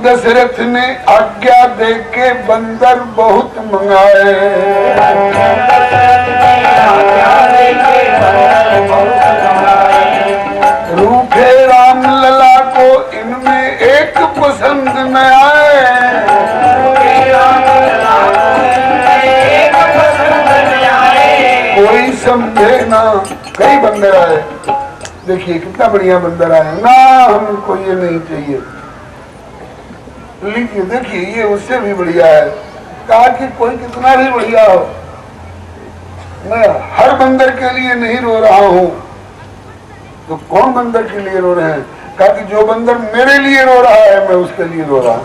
दशरथ ने आज्ञा दे के बंदर बहुत मंगाए। रूठे राम लला को इनमें एक पसंद न आए। कोई समझे ना, कई बंदर आए। देखिए कितना बढ़िया बंदर आया ना, हमको ये नहीं चाहिए। लीजिए देखिए ये उससे भी बढ़िया है। कहा कि कोई कितना भी बढ़िया हो, मैं हर बंदर के लिए नहीं रो रहा हूं। तो कौन बंदर के लिए रो रहे हैं? कहा कि जो बंदर मेरे लिए रो रहा है मैं उसके लिए रो रहा हूं।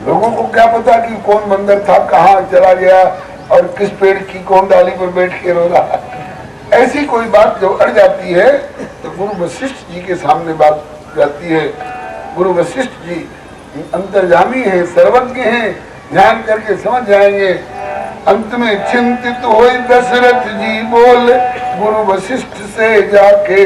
लोगों को क्या पता कि कौन बंदर था, कहाँ चला गया और किस पेड़ की कौन डाली पर बैठ के रो रहा है। ऐसी कोई बात जो अड़ जाती है तो गुरु वशिष्ठ जी के सामने बात जाती है। गुरु वशिष्ठ जी अंतर्यामी हैं, सर्वज्ञ हैं, ध्यान करके समझ जाएंगे। अंत में चिंतित हुए दशरथ जी बोले गुरु वशिष्ठ से जाके,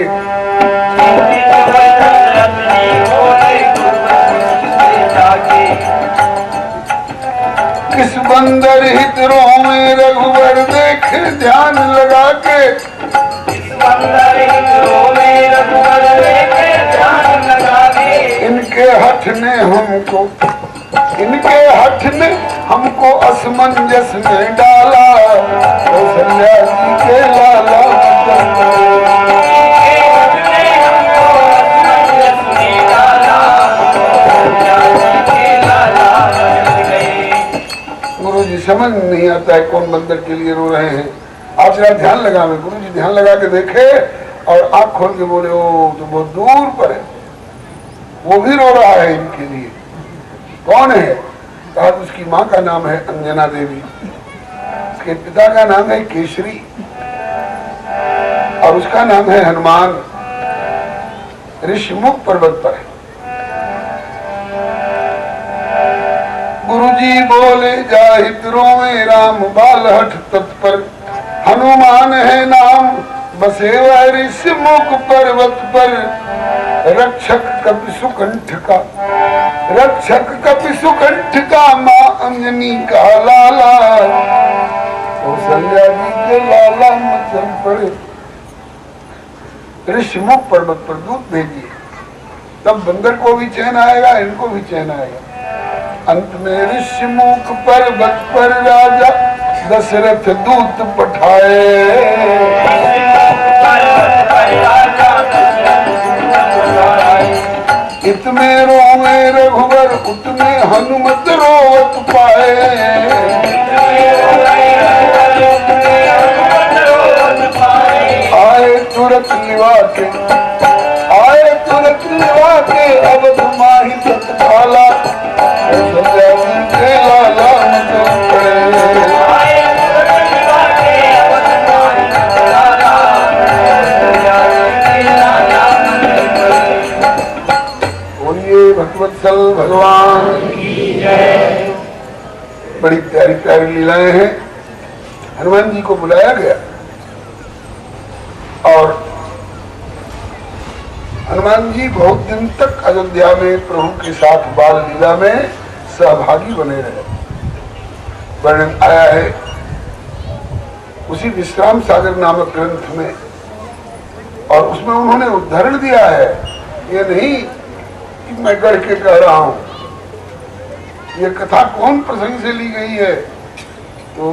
किस बंदर हित में रघुवर देख ध्यान लगा के। इनके हठ ने हमको असमंजस में डाला। कौशल्या जी के लाला गुरु जी समझ नहीं आता है कौन बंदर के लिए रो रहे हैं। आप जरा ध्यान लगा में, गुरु जी ध्यान लगा के देखे और आंख खोल के बोले ओ तो बहुत दूर पर है, वो भी रो रहा है इनके लिए। कौन है? कहा उसकी माँ का नाम है अंजना देवी, उसके पिता का नाम है केसरी और उसका नाम है हनुमान। ऋषिमुख पर्वत पर है। गुरुजी बोले जाहित रोवे राम बालहठ तत्पर, हनुमान है नाम बसे वह ऋषिमुख पर्वत पर। रक्षक कपिसुकंठ का, रक्षक कपिसुकंठ का माँ अंजनी का लाला। कौशल्या जी के लाला मचल पड़े। ऋषिमुख पर्वत पर दूत भेजिए, तब बंदर को भी चैन आएगा, इनको भी चैन आएगा। अंत में ऋषिमुख पर्वत पर राजा दशरथ दूत पठाए। इतने रोवे रघुवर उतने हनुमत रोवत पाए। आए तुरंत लिवा के, आए तुरंत लिवा के अवध माही तत्काला। के लाला मचल पड़े। भगवत्सल भगवान की जय। बड़ी प्यारी प्यारी लीलाएं हैं। हनुमान जी को बुलाया गया और हनुमान जी बहुत दिन तक अयोध्या में प्रभु के साथ बाल लीला में सहभागी बने रहे। वर्णन आया है उसी विश्राम सागर नामक ग्रंथ में और उसमें उन्होंने उदाहरण दिया है। ये नहीं मैं गढ़ के कह रहा हूं, ये कथा कौन प्रसंग से ली गई है? तो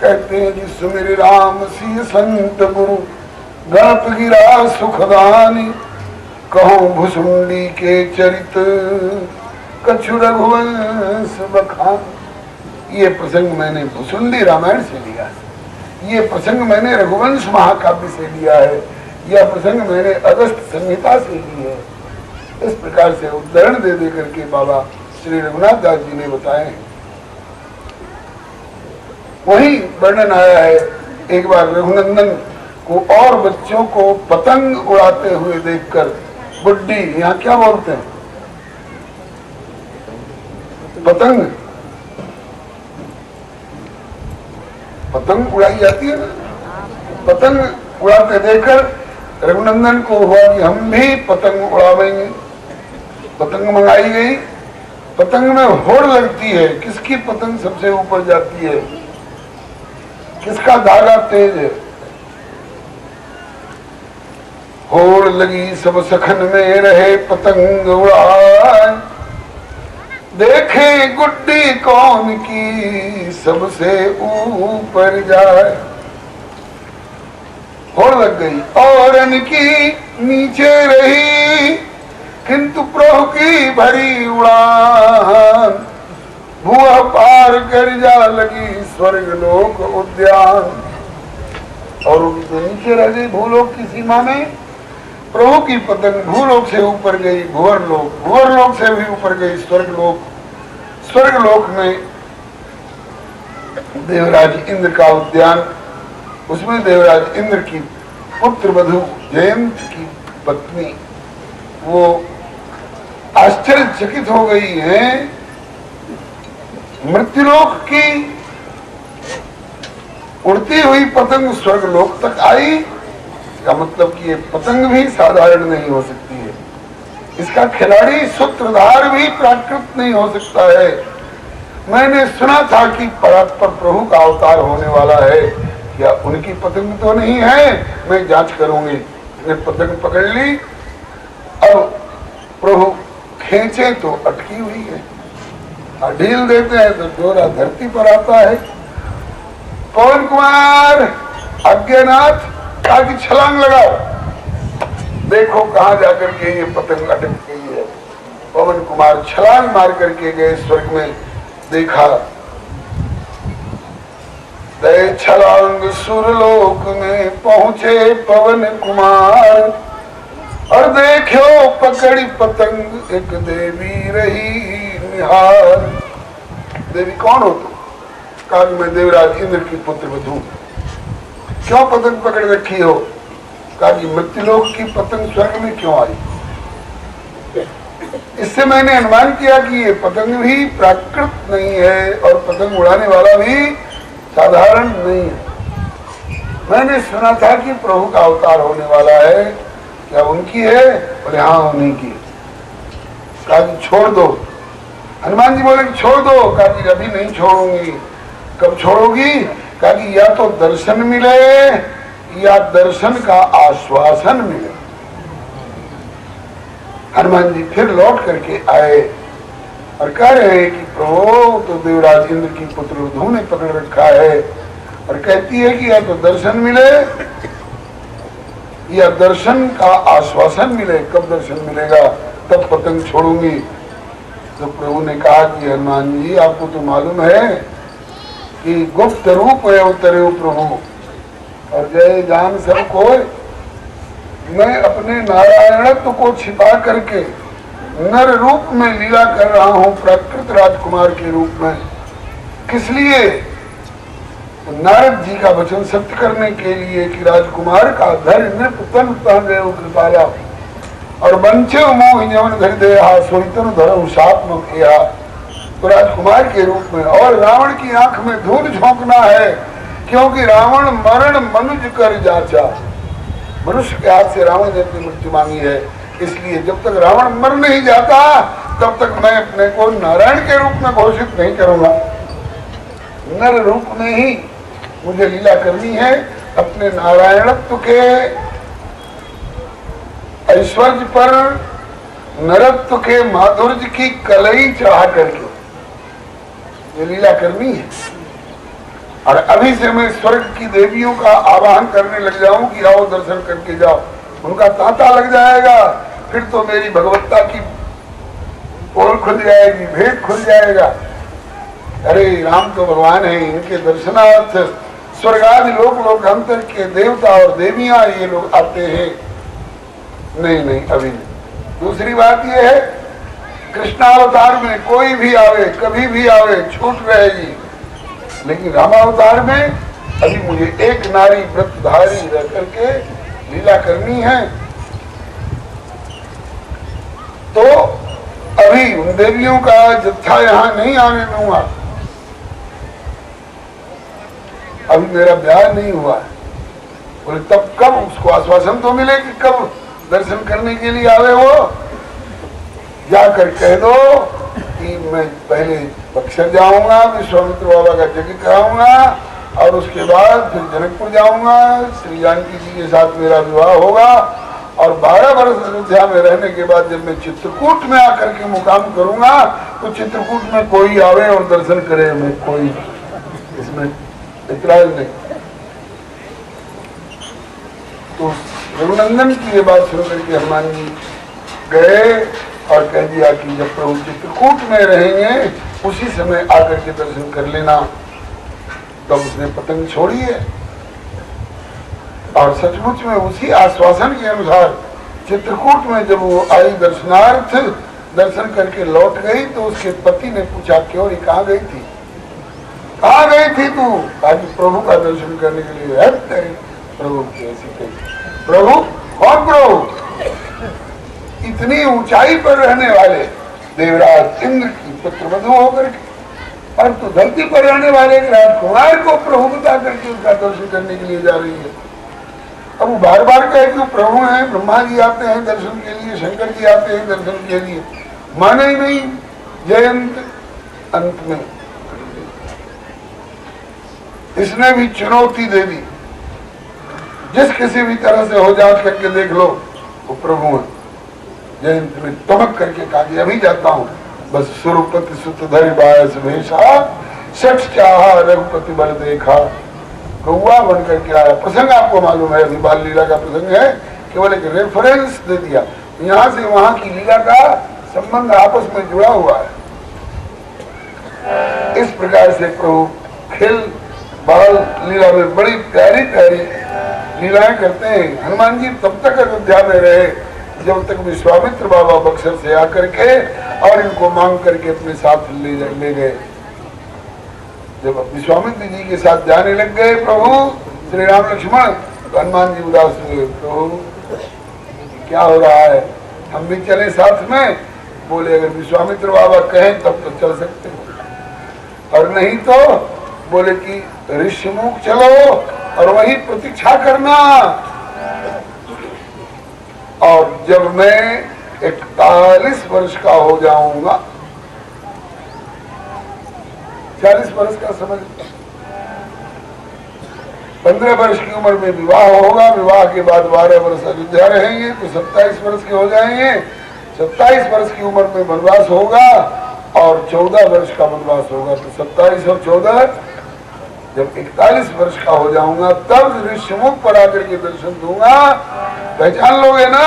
कहते हैं कि सुमिर राम सी संत गुरु गणप गिरा सुखदानी, कहो भुसुंडी के चरित कछु रघुवंश बखान। ये प्रसंग मैंने भुसुंडी रामायण से लिया है, ये प्रसंग मैंने रघुवंश महाकाव्य से लिया है, यह प्रसंग मैंने अगस्त संहिता से ली है। इस प्रकार से उदाहरण दे दे करके बाबा श्री रघुनाथ दास जी ने बताए हैं। वही वर्णन आया है एक बार रघुनंदन को और बच्चों को पतंग उड़ाते हुए देखकर बुड्ढी, यहाँ क्या बोलते हैं पतंग, पतंग उड़ाई जाती है ना, पतंग उड़ाते देखकर रघुनंदन को हुआ कि हम भी पतंग उड़ावेंगे। पतंग मंगाई गई, पतंग में होड़ लगती है, किसकी पतंग सबसे ऊपर जाती है, किसका धागा तेज है। होड़ लगी सब सखन में रहे पतंग उड़ाए, देखे गुड्डी कौन की सबसे ऊपर जाए। होड़ लग गई और इनकी नीचे रही, किंतु प्रभु की भरी उड़ान, भुआ पार कर जा लगी स्वर्ग लोक उद्यान। और उनके नीचे रह गई भूलोक की सीमा में, प्रभु की पतंग भूलोक से ऊपर गई भुवर लोक, भुवर लोक से भी ऊपर गई स्वर्ग लोक। स्वर्ग लोक में देवराज इंद्र का उद्यान, उसमें देवराज इंद्र की पुत्र वधु जयंत की पत्नी वो आश्चर्यचकित हो गई है। मृत्युलोक की उड़ती हुई पतंग स्वर्गलोक तक आई, इसका मतलब कि ये पतंग भी साधारण नहीं हो सकती है, इसका खिलाड़ी सूत्रधार भी प्राकृत नहीं हो सकता है। मैंने सुना था कि परात्पर प्रभु का अवतार होने वाला है, क्या उनकी पतंग तो नहीं है, मैं जांच करूंगी। मैंने पतंग पकड़ ली, अब प्रभु खींचे तो अटकी हुई है, और ढील देते हैं तो डोरा धरती पर आता है। पवन कुमार अज्ञानाथ ताकि छलांग लगाओ, देखो कहां जाकर के ये पतंग अटक गई है। पवन कुमार छलांग मार करके गए स्वर्ग में, देखा दे छलांग सुरलोक में पहुंचे पवन कुमार, और देखो पकड़ी पतंग एक देवी रही निहार। देवी कौन हो तुम? कहा मैं देवराज इंद्र की पुत्र वधू। क्यों पतंग पकड़ रखी हो? कहा कि मृत्युलोक की पतंग स्वर्ग में क्यों आई? इससे मैंने अनुमान किया कि ये पतंग भी प्राकृत नहीं है और पतंग उड़ाने वाला भी साधारण नहीं है। मैंने सुना था कि प्रभु का अवतार होने वाला है, क्या उनकी है? बोले हाँ उन्हीं की। कहा कि छोड़ दो। हनुमान जी बोले कि छोड़ दो। कहा कि अभी नहीं छोड़ूंगी। कब छोड़ोगी? कहा कि या तो दर्शन मिले या दर्शन का आश्वासन मिले। हनुमान जी फिर लौट करके आए और कह रहे हैं कि प्रभु तो देवराज इंद्र की पुत्र वधू ने पकड़ रखा है, और कहती है कि या तो दर्शन मिले या दर्शन का आश्वासन मिले। कब दर्शन मिलेगा तब पतंग छोड़ूंगी। तो प्रभु ने कहा कि हनुमान जी आपको तो मालूम है कि गुप्त रूप है उतरे प्रभु, और जय जान सब को मैं अपने नारायणत्व को छिपा करके नर रूप में लीला कर रहा हूं, प्राकृत राजकुमार के रूप में। किस लिए? नारद जी का वचन सत्य करने के लिए कि राजकुमार का धर नृप तन तन कृपाला, और वंचे मोह यवन धर देहा सोईतन धर्म सात्म किया। तो राजकुमार के रूप में, और रावण की आंख में धूल झोंकना है, क्योंकि रावण मरण मनुज कर जाचा। मनुष्य के हाथ से रावण ने अपनी मृत्यु मांगी है, इसलिए जब तक रावण मर नहीं जाता तब तक मैं अपने को नारायण के रूप में घोषित नहीं करूंगा। नर रूप में ही मुझे लीला करनी है, अपने नारायणत्व के ऐश्वर्य पर नरत्व के माधुर्य की कलई चढ़ा करके ये लीला करनी है। और अभी से मैं स्वर्ग की देवियों का आवाहन करने लग जाऊं कि आओ दर्शन करके जाओ, उनका तांता लग जाएगा, फिर तो मेरी भगवत्ता की पोल खुल जाएगी, भेद खुल जाएगा। अरे राम तो भगवान है, इनके दर्शनार्थ स्वर्गादि लोकांतर के देवता और देवियां ये लोग आते हैं। नहीं अभी नहीं। दूसरी बात यह है, कृष्णावतार में कोई भी आवे, कभी भी आवे, छूट रहेगी, लेकिन रामावतार में अभी मुझे एक नारी व्रतधारी रह करके लीला करनी है। तो अभी उन देवियों का जत्था यहाँ नहीं आने दूंगा, अभी मेरा ब्याह नहीं हुआ है। बोले तब कब? उसको आश्वासन तो मिले कि कब दर्शन करने के लिए आवे वो। जाकर कह दो कि मैं पहले बक्सर जाऊंगा, विश्वामित्र बाबा का यज्ञ कराऊंगा और उसके बाद फिर जनकपुर जाऊंगा, श्री जानकी जी के साथ मेरा विवाह होगा और 12 वर्ष अयोध्या में रहने के बाद जब मैं चित्रकूट में आकर के मुकाम करूंगा तो चित्रकूट में कोई आवे और दर्शन करे, मैं कोई इसमें इतराज नहीं। तो रघुनंदन की ये बात सुन करके हनुमान जी गए और कह दिया कि जब प्रभु चित्रकूट में रहेंगे उसी समय आकर के दर्शन कर लेना। तब उसने पतंग छोड़ी है और सचमुच में उसी आश्वासन के अनुसार चित्रकूट में जब वो आई दर्शनार्थ, दर्शन करके लौट गई तो उसके पति ने पूछा क्यों कहाँ गई थी, कहाँ गई थी तू? आज प्रभु का दर्शन करने के लिए है प्रभु की ऐसी कही। प्रभु कौन प्रभु? इतनी ऊंचाई पर रहने वाले देवराज इंद्र की पुत्रवधू होकर के और तो धरती पर रहने वाले राजकुमार को प्रभु बता करके उसका दर्शन करने के लिए जा रही है। अब वो बार बार कहे कि प्रभु हैं, ब्रह्मा जी आते हैं दर्शन के लिए, शंकर जी आते हैं दर्शन के लिए, माने ही नहीं। जयंत अंत में इसने भी चुनौती दे दी, जिस किसी भी तरह से हो जांच करके देख लो वो प्रभु है। जयंत में तमक करके कहा कि अभी जाता हूँ, बस सुरपति सुतधर बायस भेषा, सठ चाहा रघुपति बल देखा, कौआ बन करके आया। प्रसंग आपको मालूम है, अभी बाल लीला का प्रसंग है, केवल एक रेफरेंस दे दिया। यहाँ से वहां की लीला का संबंध आपस में जुड़ा हुआ है। इस प्रकार से प्रभु खेल बाल लीला में बड़ी प्यारी प्यारी लीलाएं करते हैं। हनुमान जी तब तक अयोध्या में रहे जब तक विश्वामित्र बाबा बक्सर से आकर के और इनको मांग करके अपने साथ ले गए। जब विश्वामित्र जी के साथ जाने लग गए प्रभु श्री राम लक्ष्मण, तो हनुमान जी उदास हुए, प्रभु क्या हो रहा है, हम भी चले साथ में? बोले अगर विश्वामित्र बाबा कहें तब तो चल सकते हो, और नहीं तो बोले कि ऋषिमुख चलो और वही प्रतीक्षा करना। और जब मैं 41 वर्ष का हो जाऊंगा, 40 वर्ष का समझ, 15 वर्ष की उम्र में विवाह होगा, विवाह के बाद 12 वर्ष अयोध्या रहेंगे तो 27 वर्ष के हो जाएंगे, 27 वर्ष की उम्र में वनवास होगा और 14 वर्ष का वनवास होगा, तो 27 और 14, जब 41 वर्ष का हो जाऊंगा तब ऋषिमुख पर आकर के दर्शन दूंगा, पहचान लोगे ना?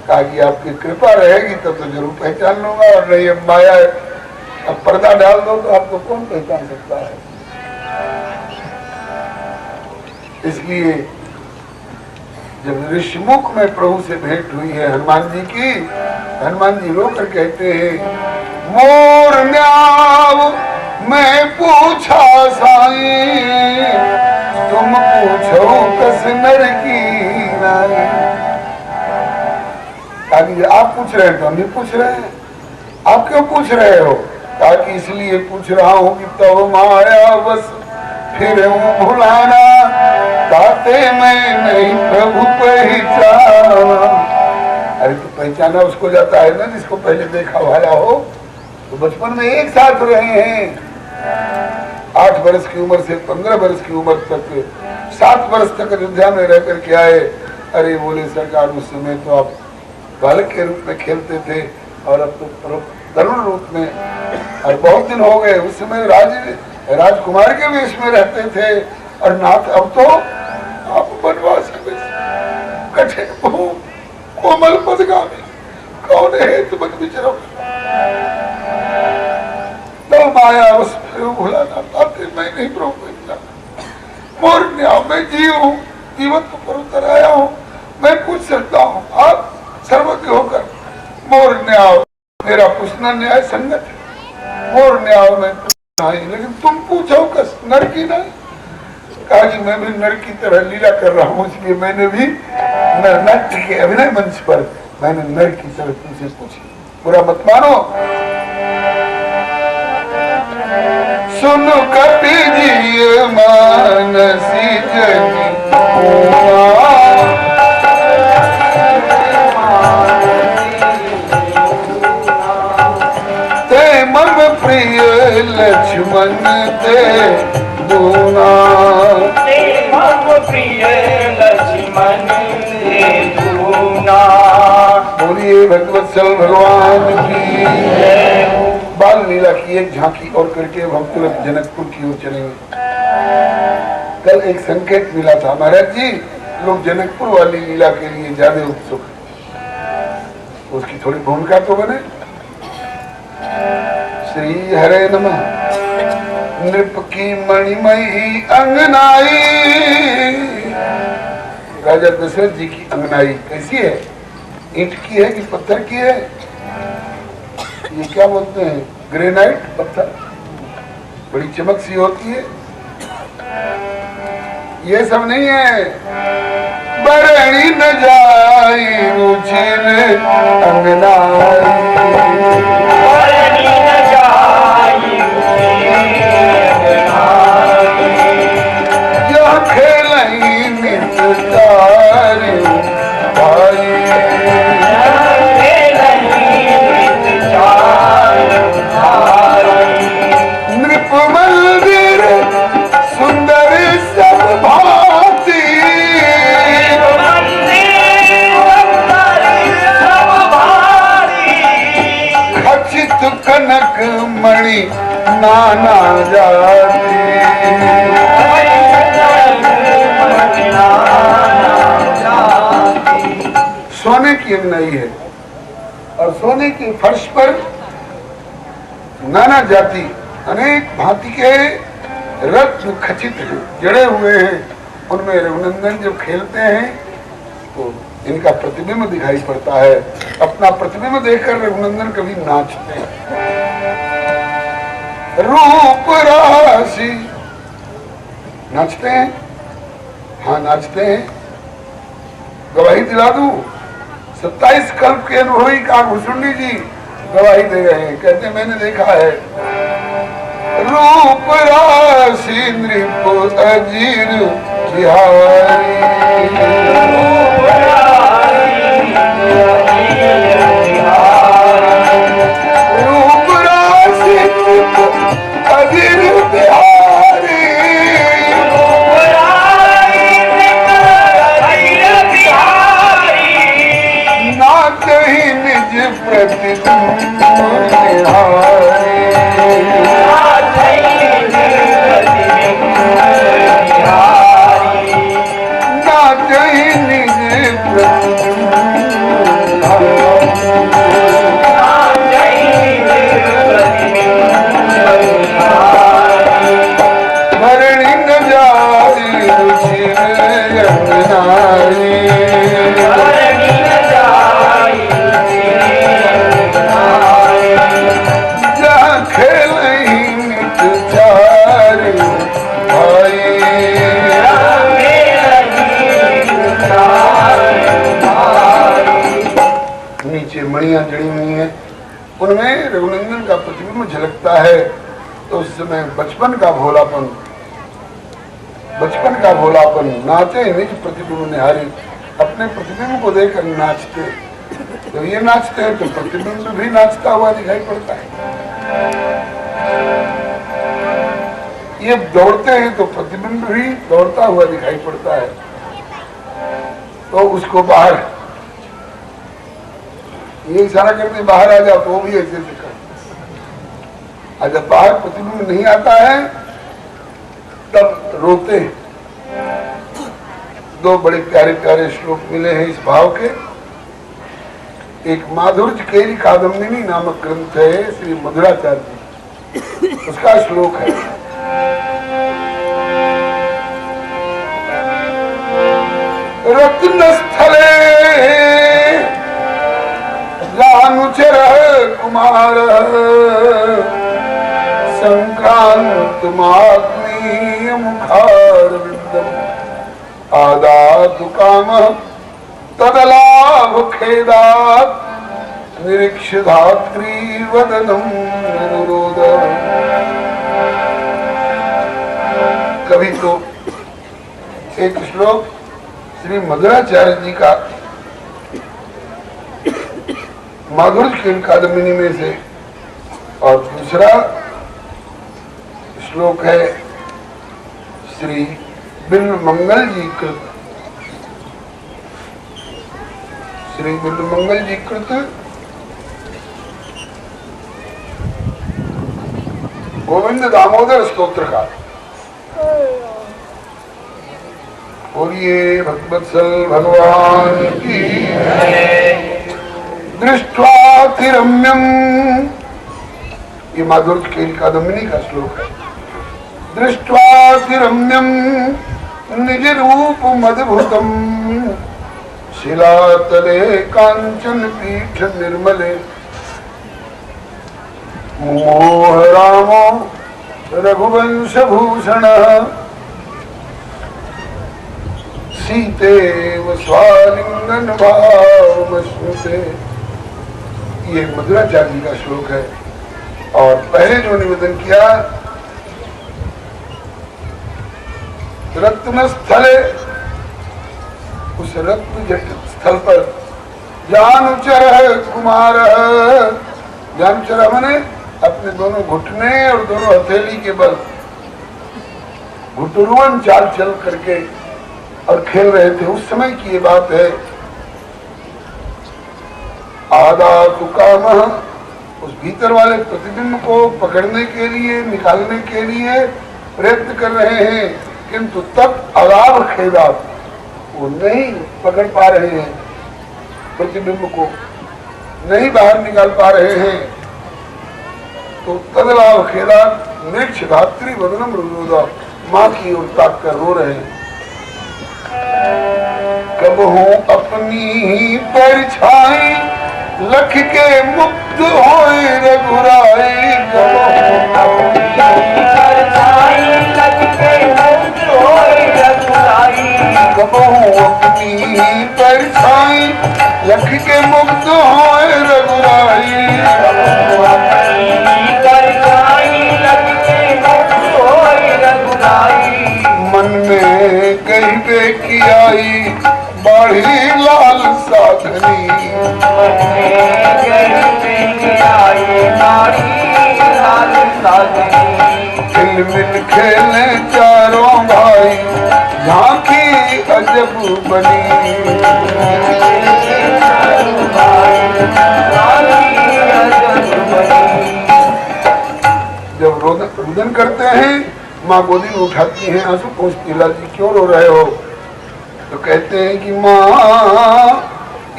कहा कि आपकी कृपा रहेगी तब तो जरूर पहचान लूंगा, और नहीं अब माया अब पर्दा डाल दो तो आपको कौन पहचान सकता है। इसलिए जब ऋषिमुख में प्रभु से भेंट हुई है हनुमान जी की, हनुमान जी रोकर कहते हैं, मोर न्याव मैं पूछा साई, तुम पूछो कस नर की नाई। ताकि आप पूछ रहे हैं तो हम भी पूछ रहे हैं, आप क्यों पूछ रहे हो? ताकि इसलिए पूछ रहा हूँ कि तब माया बस फिर भुलाना, ताते मैं नहीं प्रभु पहचाना। अरे तो पहचाना उसको जाता है ना जिसको पहले देखा वाला हो। तो बचपन में एक साथ रहे हैं, 8 वर्ष की उम्र से 15 वर्ष की उम्र तक, 7 वर्ष तक अयोध्या में रह करके आए। अरे बोले सरकार उस समय तो आप बालक के रूप में खेलते थे और अब तो तरुण रूप में, और बहुत दिन हो गए, उस समय राजकुमार के वेश में रहते थे, और नाथ अब तो आप वनवास के वेश, कठिन कोमल पदगामी, कौन है तुम विचरो तो माया उस भुलाना, ताते मैं नहीं प्रभु मोर न्याय, मैं जीव हूँ, जीवन को पर उतर आया हूँ, मैं पूछ सकता हूँ, आप सर्वज्ञ होकर मोर न्याय, मेरा पूछना न्याय संगत है, मोर न्याय में नहीं, लेकिन तुम पूछो कस नर की नहीं। कहा कि मैं भी नर की तरह लीला कर रहा हूँ, इसलिए मैंने भी नाट्य के अभिनय मंच पर मैंने नर की तरह तुमसे पूछी, बुरा मत मानो। सुन कपि जी मानसी जनी लक्ष्मण ते दूना, प्रिय लक्ष्मण ते दूना। बोलिए भगवत्सल भगवान की। बाल लीला की एक झांकी और करके हम तुरंत जनकपुर की ओर चलेंगे। कल एक संकेत मिला था महाराज जी, लोग जनकपुर वाली लीला के लिए ज्यादा उत्सुक हैं, उसकी थोड़ी भूमिका तो बने। श्री हरे नमः। नृप की मणिमयी अंगनाई, राजा दशरथ जी की अंगनाई कैसी है? ईंट की है कि पत्थर की है? ये क्या बोलते हैं, ग्रेनाइट पत्थर, बड़ी चमक सी होती है। ये सब नहीं है। बरणी न जाई रुचिर अंगनाई, यह खेलई नितारी भाई, नृप मंदिर सुंदर सब भांति, खचित कनक मणि नाना जाति, सोने की अंगनाई है और सोने के फर्श पर नाना जाति अनेक भांति के रत्न खचित जड़े हुए हैं। उनमें रघुनंदन जब खेलते हैं तो इनका प्रतिबिंब दिखाई पड़ता है। अपना प्रतिबिंब देखकर रघुनंदन कभी नाचते हैं। रूप राशि नाचते हैं, हाँ नाचते हैं। गवाही दिला दूं, 27 कल्प के अनुभवी काकभूषुंडी जी गवाही दे रहे हैं, कहते हैं मैंने देखा है। रूप राशि नृप अजीर बिहारी, रूप राशि नृप अजीर बिहारी, नाच ही निज प्रतिबिंब निहारी, भरणी न जाई रुचिर अंगनाई, जहाँ खेलई नित चारि भाई, नीचे मणियां जड़ी हुई हैं, उनमें रघुनंदन का प्रतिबिंब झलकता है। तो उस समय बचपन का भोलापन नाचे निज प्रतिबिंब निहारी, अपने प्रतिबिंब को देखकर नाचते। जब ये नाचते हैं तो प्रतिबिंब भी नाचता हुआ दिखाई पड़ता है। ये दौड़ते हैं तो प्रतिबिंब भी दौड़ता हुआ दिखाई पड़ता है। तो उसको बाहर ये इशारा करते बाहर आ जाओ, तो वो भी ऐसे से कर। और जब बाहर प्रतिबिंब नहीं आता है तब रोते हैं। दो बड़े प्यारे प्यारे श्लोक मिले हैं इस भाव के। एक माधुर्य केली कादम्बिनी नामक ग्रंथ है श्री मधुराचार्य जी, उसका श्लोक है। रत्न स्थले लानुचर कुमार, संक्रांत माग्नीय मुखार विन्दम, आदातु काम तदलाभ खेदात, निरीक्ष धात्री वदनम अनुरोध। कभी तो एक श्लोक श्री मधुराचार्य जी का माधुर्य कादम्बिनी में से, और दूसरा श्लोक है श्री बिल्वमंगल जी कृत। श्री बिल्वमंगल जी कृत गोविंद दामोदर स्तोत्र का। बोलिए भक्तवत्सल भगवान की। दृष्ट्वातिरम्यम, ये माधुर्य केल कादम्बिनी का श्लोक है। दृष्ट्वातिरम्यम निज रूप मदभुतम शिलातले कांचन पीठ निर्मले मोह रामो रघुवंश भूषण सीते स्वालिंगन भावमश्नुते। ये मधुराचार्य जी का श्लोक है। और पहले जो निवेदन किया, रत्न स्थले, उस रत्न जट स्थल पर जानुचर कुमार, जानुचर मैंने अपने दोनों घुटने और दोनों हथेली के बल घुटुरुवन चाल चल करके और खेल रहे थे। उस समय की ये बात है। आदा तुकाम, उस भीतर वाले प्रतिबिंब को पकड़ने के लिए, निकालने के लिए प्रयत्न कर रहे हैं, किंतु तब अलाभ खेदा, वो नहीं पकड़ पा रहे हैं, प्रतिबिंब को नहीं बाहर निकाल पा रहे हैं। तो तदलाभ खेदा मृक्ष धात्री वदनम रुदोदा, माँ की ओर ताक कर रो रहे हैं। कब हूँ अपनी परछाई लख के मुक्त होए रघुराई। कब हूँ अपनी परछाई लख के मुक्त होए रघुराई। कब हूँ अपनी परछाई लख के मुक्त होए रघुराई। कब हूँ अपनी परछाई लख के मुक्त होए रघुराई। मन में कहबे की आई बड़ी लाल साधनी। मन में कहबे की आई बड़ी लाल साधनी। खिलमिल खेले चारों भाई झांकी अजब बनी। जब रुदन करते हैं, माँ गोदी में उठाती हैं, आंसू पूछती, लाल जी क्यों रो रहे हो? तो कहते हैं कि माँ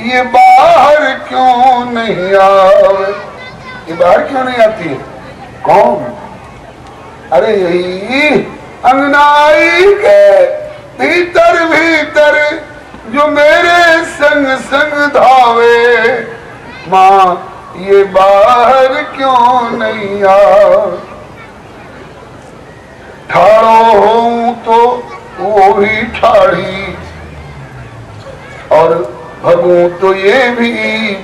ये बाहर क्यों नहीं आवे? ये बाहर क्यों नहीं आती है? कौन? अरे यही अंगनाई के भीतर भीतर जो मेरे संग संग धावे। माँ ये बाहर क्यों नहीं आवे? ठाड़ो हूँ तो वो ही ठाड़ी और भगूं तो ये भी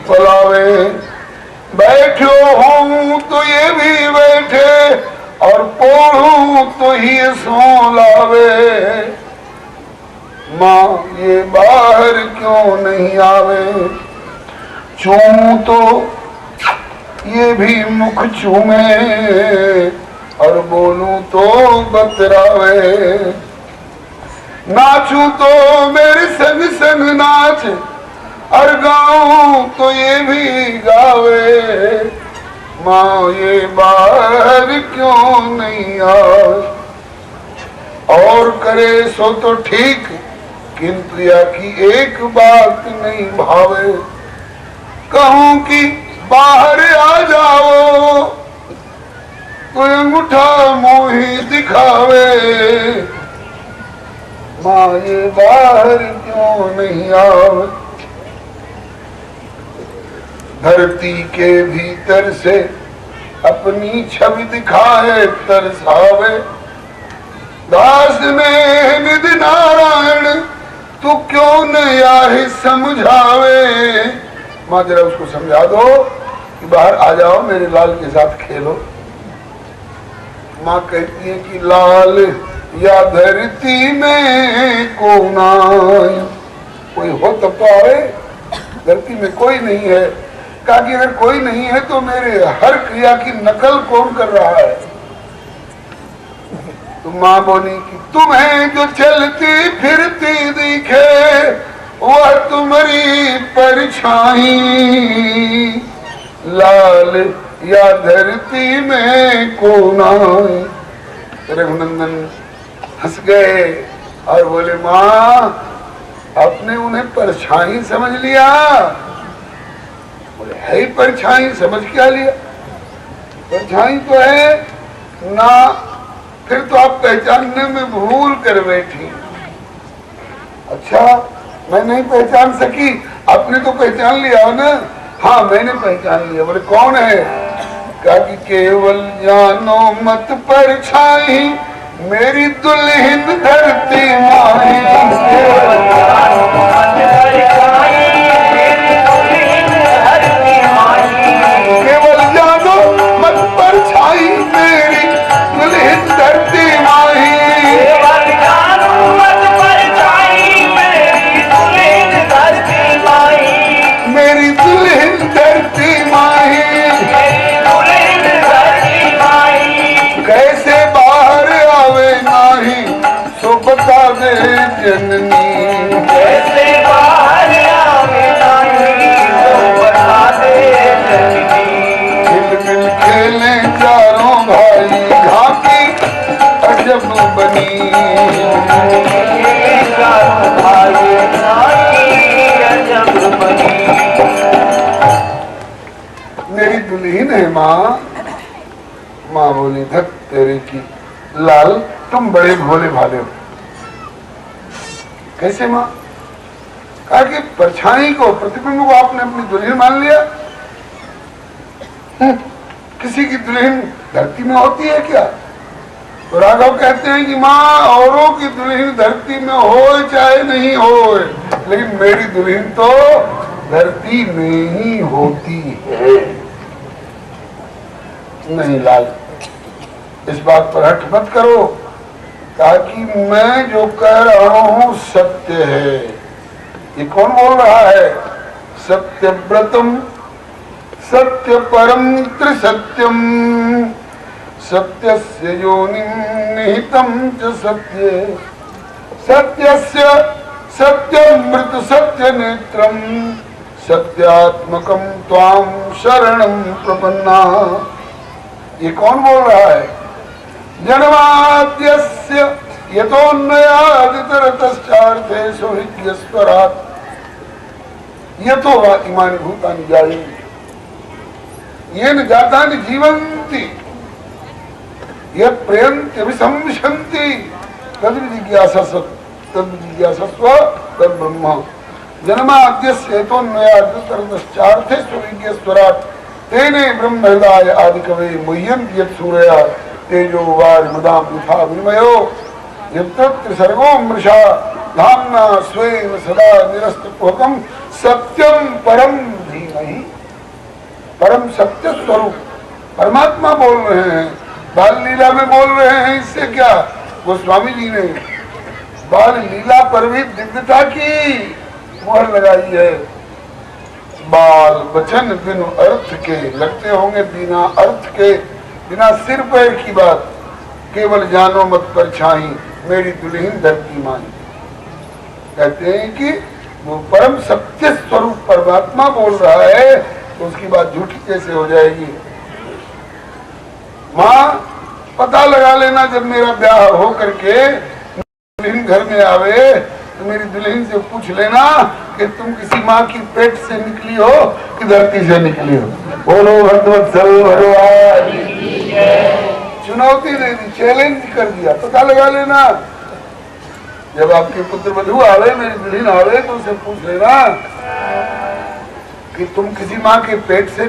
पलावे। बैठो हूँ तो ये भी बैठे और पोढ़ू तो ही सो लावे। माँ ये बाहर क्यों नहीं आवे? चूमू तो ये भी मुख चूमे और बोलूं तो बतरावे। नाचूं तो मेरे संग संग नाच और गाऊं तो ये भी गावे। माँ ये बाहर क्यों नहीं आए? और करे सो तो ठीक, किंतु या की एक बात नहीं भावे। कहूं कि बाहर आ जाओ कोई अंगूठा मोही दिखावे। माँ ये बाहर क्यों नहीं आवे? धरती के भीतर से अपनी छवि दिखाए तरसावे। दास में निधि नारायण तू क्यों नहीं आए समझावे। माँ जरा उसको समझा दो कि बाहर आ जाओ, मेरे लाल के साथ खेलो। माँ कहती है कि लाल या धरती में कौन आए? कोई हो तब तो आए, धरती में कोई नहीं है। कहा कि अगर कोई नहीं है तो मेरे हर क्रिया की नकल कौन कर रहा है? तो माँ बोली कि तुम्हें जो चलती फिरती दिखे वह तुम्हारी परछाई, लाल या धरती में कौन आए। रघुनंदन हंस गए और बोले माँ आपने उन्हें परछाई समझ लिया। बोले है ही परछाई, समझ क्या लिया, परछाई तो है ना, फिर तो आप पहचानने में भूल कर बैठी। अच्छा मैं नहीं पहचान सकी, आपने तो पहचान लिया हो ना। हाँ मैंने पहचान लिया। बोले कौन है? कहा कि केवल जानो मत परछाई मेरी दुल्हन धरती माई। केवल जानो मत परछाई मेरी दुल्हन धरती माई। केवल जानो मत परछाई मेरी दुल्हन धरती माई। केवल जानो मत परछाई मेरी दुल्हन धरती माई। मेरी दुल्हन धरती माई। कैसे बाहर आवे नाही सो बता दे जननी। कैसे बाहर आवे नाही सो बता दे जननी। खिल मिल खेले चारों भाई घाटी अजब बनी। चारों भाई घाटी अजब बनी। मेरी दुल्हन है माँ। माँ बोली धत तेरे की लाल तुम बड़े भोले भाले हो। कैसे माँ? कहा कि परछाई को, प्रतिबिंब को आपने अपनी दुल्हन मान लिया। किसी की दुल्हन धरती में होती है क्या? तो राघव कहते हैं कि माँ औरों की दुल्हन धरती में हो चाहे नहीं हो, लेकिन मेरी दुल्हन तो धरती में ही होती है। नहीं लाल इस बात पर हट मत करो, ताकि मैं जो कह रहा हूं सत्य है। ये कौन बोल रहा है? सत्यव्रतम सत्य परम त्रिसत्यम सत्यस्य योनिं निहितं च सत्ये सत्यस्य सत्यमृत सत्य नेत्रम सत्यात्मकं त्वां शरणं प्रपन्ना। ये कौन बोल रहा है? जन्माद्यस्य यतोन्नयादितरतश्चार्थेषु हृद्यस्वरात् यतो वा इमानि भूतानि जायन्ते येन जातानि जीवन्ति यत् प्रयन्त्यभिसंशन्ति तद्विजिज्ञासस्व तद्ब्रह्म। जन्माद्यस्य यतोन्नयादितरतश्चार्थेषु हृद्यस्वरात् तेने ब्रह्म हृदय आदि कवे मुह्यं यत् सूर्या तेजो वायुर्मदां यथा विनिमयो यत्र सर्गो मृषा धाम्ना स्वेन सदा निरस्तकुहकं सत्यम परम धीमहि। परम सत्य स्वरूप परमात्मा बोल रहे हैं, बाल लीला में बोल रहे हैं। इससे क्या? गोस्वामी जी ने बाल लीला पर भी दिव्यता की मोहर लगाई है। बाल वचन बिनु अर्थ के लगते होंगे, बिना अर्थ के, बिना सिर पैर की बात। केवल जानो मत परछाई मेरी दुल्हन धरती माई। कहते हैं कि वो परम सत्य स्वरूप परमात्मा बोल रहा है, तो उसकी बात झूठी कैसे हो जाएगी? माँ पता लगा लेना, जब मेरा ब्याह हो करके दुल्हन घर में आवे तो मेरी दुल्हन से पूछ लेना कि तुम किसी माँ की पेट से निकली हो कि धरती से निकली हो। बोलो भगवत्सल भगवान। चुनौती दे दी, चैलेंज कर दिया, पता लगा लेना। जब आपके पुत्र वधू आवे, मेरी दुल्हन आवे, तो उसे पूछ लेना कि तुम किसी माँ के पेट से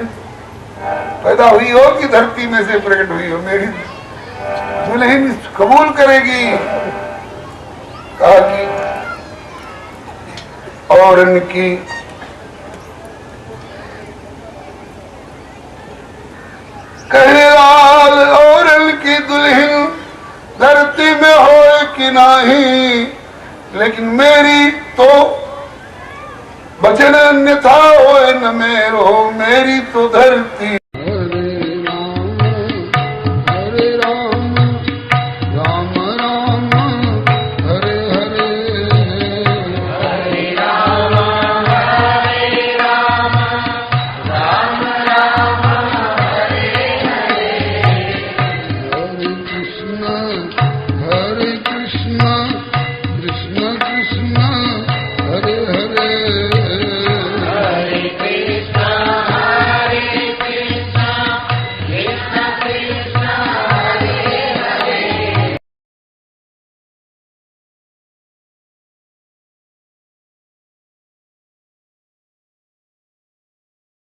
पैदा हुई हो कि धरती में से प्रकट हुई हो। मेरी दुल्हन कबूल करेगी। कहा कि और इनकी कहलाल और इनकी दुल्हन धरती में हो कि नहीं, लेकिन मेरी तो वचन अन्यथा हो न मेरो, मेरी तो धरती